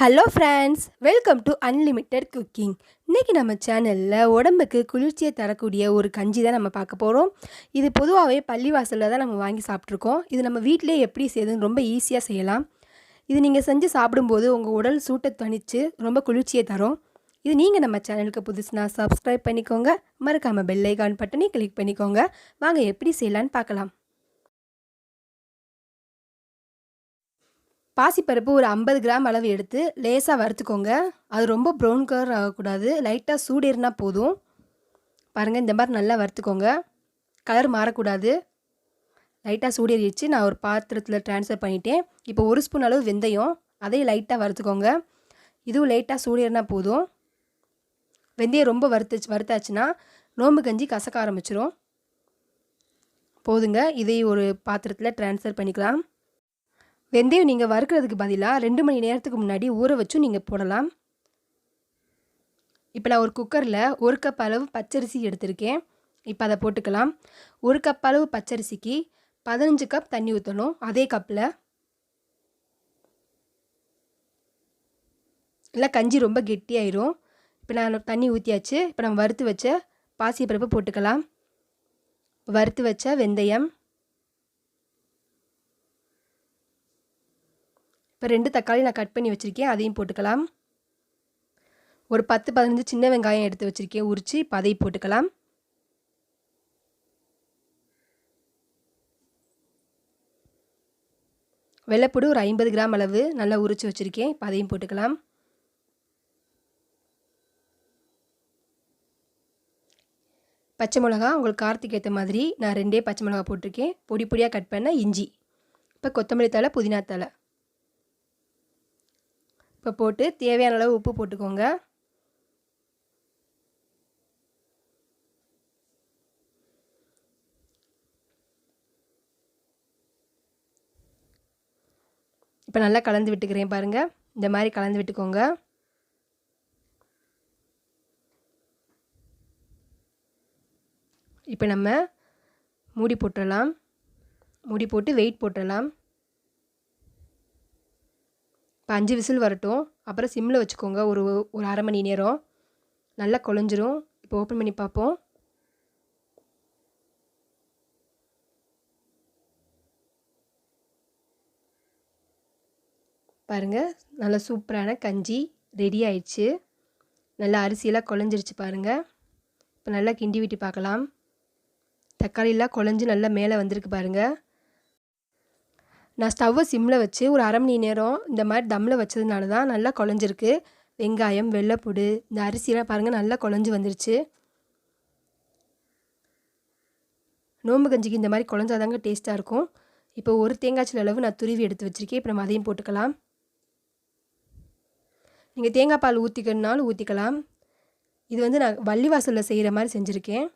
Hello friends, welcome to unlimited cooking. இன்றைக்கி நம்ம சேனலில் உடம்புக்கு குளிர்ச்சியை தரக்கூடிய ஒரு கஞ்சி தான் நம்ம பார்க்க போகிறோம். இது பொதுவாகவே பள்ளிவாசலில் தான் நம்ம வாங்கி சாப்பிட்ருக்கோம். இது நம்ம வீட்டிலே எப்படி செய்யுதுன்னு ரொம்ப ஈஸியாக செய்யலாம். இது நீங்கள் செஞ்சு சாப்பிடும்போது உங்கள் உடல் சூட்டை தணித்து ரொம்ப குளிர்ச்சியை தரும். இது நீங்கள் நம்ம சேனலுக்கு புதுசுனா சப்ஸ்கிரைப் பண்ணிக்கோங்க. மறக்காமல் பெல் ஐகான் பட்டனை கிளிக் பண்ணிக்கோங்க. வாங்க எப்படி செய்யலான்னு பார்க்கலாம். பாசிப்பருப்பு ஒரு 50 கிராம் அளவு எடுத்து லேசாக வறுத்துக்கோங்க. அது ரொம்ப ப்ரௌன் கலர் ஆகக்கூடாது, லைட்டாக சூடேறினா போதும். பாருங்கள், இந்த மாதிரி நல்லா வறுத்துக்கோங்க. கலர் மாறக்கூடாது. லைட்டாக சூடேறிச்சு. நான் ஒரு பாத்திரத்தில் ட்ரான்ஸ்ஃபர் பண்ணிட்டேன். இப்போ 1 ஸ்பூன் அளவு வெந்தயம், அதையும் லைட்டாக வறுத்துக்கோங்க. இதுவும் லைட்டாக சூடேறினா போதும். வெந்தயம் ரொம்ப வறுத்தாச்சுன்னா நோம்பு கஞ்சி கசக்க ஆரம்பிச்சிடும். போதுங்க. இதையும் ஒரு பாத்திரத்தில் ட்ரான்ஸ்ஃபர் பண்ணிக்கலாம். வெந்தயம் நீங்கள் வறுக்கிறதுக்கு பதிலாக 2 மணி நேரத்துக்கு முன்னாடி ஊற வச்சும் நீங்கள் போடலாம். இப்போ நான் ஒரு குக்கரில் 1 கப் அளவு பச்சரிசி எடுத்திருக்கேன். இப்போ அதை போட்டுக்கலாம். 1 கப் அளவு பச்சரிசிக்கு 15 கப் தண்ணி ஊற்றணும். அதே கப்பில். இல்லை கஞ்சி ரொம்ப கெட்டியாயிரும். இப்போ நான் தண்ணி ஊற்றியாச்சு. இப்போ நம்ம வறுத்து வச்ச பாசிப்பருப்பு போட்டுக்கலாம். வறுத்து வச்ச வெந்தயம், இப்போ 2 தக்காளி நான் கட் பண்ணி வச்சுருக்கேன், அதையும் போட்டுக்கலாம். ஒரு 10-15 சின்ன வெங்காயம் எடுத்து வச்சுருக்கேன் உரித்து, இப்போ அதையும் போட்டுக்கலாம். வெள்ளைப்பூடு ஒரு 50 கிராம் அளவு நல்லா உரித்து வச்சுருக்கேன், இப்போ அதையும் போட்டுக்கலாம். பச்சை மிளகா உங்களுக்கு காரத்துக்கு ஏற்ற மாதிரி நான் 2 பச்சை மிளகா போட்டிருக்கேன். பொடி பொடியாக கட் பண்ண இஞ்சி, இப்போ கொத்தமல்லி தழை, புதினா தழை இப்போ போட்டு தேவையான அளவு உப்பு போட்டுக்கோங்க. இப்போ நல்லா கலந்து விட்டுக்கிறேன். பாருங்கள், இந்த மாதிரி கலந்து விட்டுக்கோங்க. இப்போ நம்ம மூடி போட்டுடலாம். மூடி போட்டு வெயிட் போட்டுடலாம். இப்போ 5 விசில் வரட்டும். அப்புறம் சிம்மில் வச்சுக்கோங்க. ஒரு அரை மணி நேரம் நல்லா குழஞ்சிரும். இப்போ ஓப்பன் பண்ணி பார்ப்போம். பாருங்கள், நல்லா சூப்பரான கஞ்சி ரெடி ஆயிடுச்சு. நல்லா அரிசியெல்லாம் குழஞ்சிருச்சு பாருங்கள். இப்போ நல்லா கிண்டி விட்டு பார்க்கலாம். தக்காளியெல்லாம் குழஞ்சி நல்லா மேலே வந்திருக்கு பாருங்கள். நான் ஸ்டவ்வை சிம்மில் வச்சு ஒரு அரை மணி நேரம் இந்த மாதிரி தம்மில் வச்சதுனால தான் நல்லா குழஞ்சிருக்கு. வெங்காயம், வெள்ளைப்பூடு, இந்த அரிசியெல்லாம் பாருங்கள் நல்லா குழஞ்சி வந்துருச்சு. நோம்பு கஞ்சிக்கு இந்த மாதிரி குழஞ்சாதாங்க டேஸ்ட்டாக இருக்கும். இப்போ ஒரு தேங்காய்ச்சல் அளவு நான் துருவி எடுத்து வச்சுருக்கேன். இப்போ நம்ம அதையும் போட்டுக்கலாம். நீங்கள் தேங்காய் பால் ஊற்றிக்கணுனாலும் ஊற்றிக்கலாம். இது வந்து நான் பள்ளிவாசலில் செய்கிற மாதிரி செஞ்சுருக்கேன்.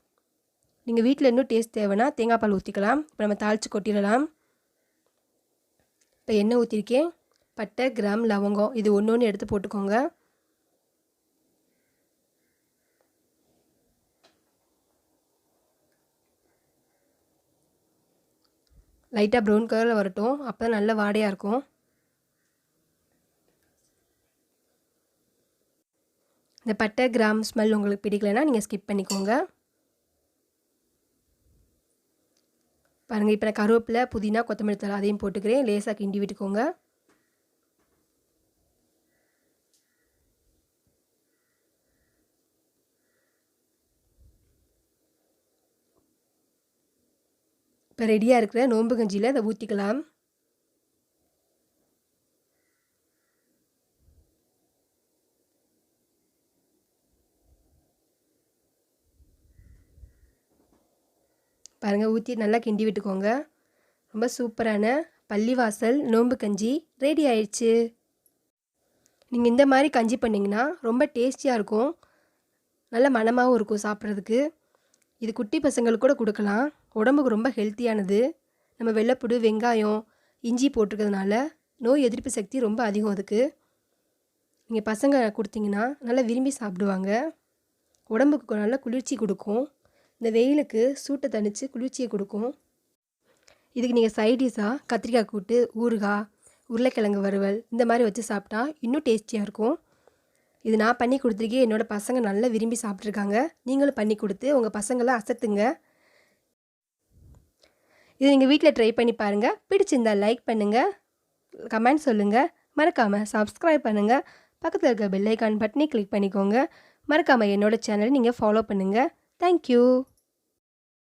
நீங்கள் வீட்டில் இன்னும் டேஸ்ட் தேவைன்னா தேங்காய் பால் ஊற்றிக்கலாம். இப்போ நம்ம தாளித்து கொட்டிடலாம். இப்போ எண்ணெய் ஊற்றிருக்கேன். பட்டை, கிராம், லவங்கம் இது ஒன்று எடுத்து போட்டுக்கோங்க. லைட்டாக ப்ரௌன் கலரில் வரட்டும், அப்போ தான் நல்ல வாடையாக இருக்கும். இந்த பட்டை, கிராம் ஸ்மெல் உங்களுக்கு பிடிக்கலைன்னா நீங்கள் ஸ்கிப் பண்ணிக்கோங்க. பாருங்கள், இப்போ நான் கருவேப்பிலை, புதினா, கொத்தமல்லி தழை அதையும் போட்டுக்கிறேன். லேசாக கிண்டி விட்டுக்கோங்க. இப்போ ரெடியாக இருக்கிற நோம்பு கஞ்சியில் அதை ஊற்றிக்கலாம். பாருங்கள், ஊற்றி நல்லா கிண்டி விட்டுக்கோங்க. ரொம்ப சூப்பரான பள்ளிவாசல் நோம்பு கஞ்சி ரெடி ஆயிடுச்சு. நீங்கள் இந்த மாதிரி கஞ்சி பண்ணிங்கன்னா ரொம்ப டேஸ்டியாக இருக்கும். நல்ல மணமாகவும் இருக்கும் சாப்பிட்றதுக்கு. இது குட்டி பசங்களுக்கு கூட கொடுக்கலாம். உடம்புக்கு ரொம்ப ஹெல்த்தியானது. நம்ம வெள்ளைப்பூடு, வெங்காயம், இஞ்சி போட்டிருக்கிறதுனால நோய் எதிர்ப்பு சக்தி ரொம்ப அதிகம் அதுக்கு. நீங்கள் பசங்க கொடுத்தீங்கன்னா நல்லா விரும்பி சாப்பிடுவாங்க. உடம்புக்கு நல்லா குளிர்ச்சி கொடுக்கும். இந்த வெயிலுக்கு சூட்டை தணித்து குளிர்ச்சியை கொடுக்கும். இதுக்கு நீங்கள் சைடிஷாக கத்திரிக்காய் கூட்டு, ஊறுகாய், உருளைக்கிழங்கு வறுவல் இந்த மாதிரி வச்சு சாப்பிட்டா இன்னும் டேஸ்டியாக இருக்கும். இது நான் பண்ணி கொடுத்துருக்கேன். என்னோடய பசங்க நல்லா விரும்பி சாப்பிட்ருக்காங்க. நீங்களும் பண்ணி கொடுத்து உங்கள் பசங்களை அசத்துங்க. இது நீங்கள் வீட்டில் ட்ரை பண்ணி பாருங்கள். பிடிச்சிருந்தா லைக் பண்ணுங்கள், கமெண்ட் சொல்லுங்கள், மறக்காமல் சப்ஸ்கிரைப் பண்ணுங்கள். பக்கத்தில் இருக்க பெல் ஐக்கான் பட்டனை கிளிக் பண்ணிக்கோங்க. மறக்காமல் என்னோடய சேனலை நீங்கள் ஃபாலோ பண்ணுங்கள். தேங்க்யூ.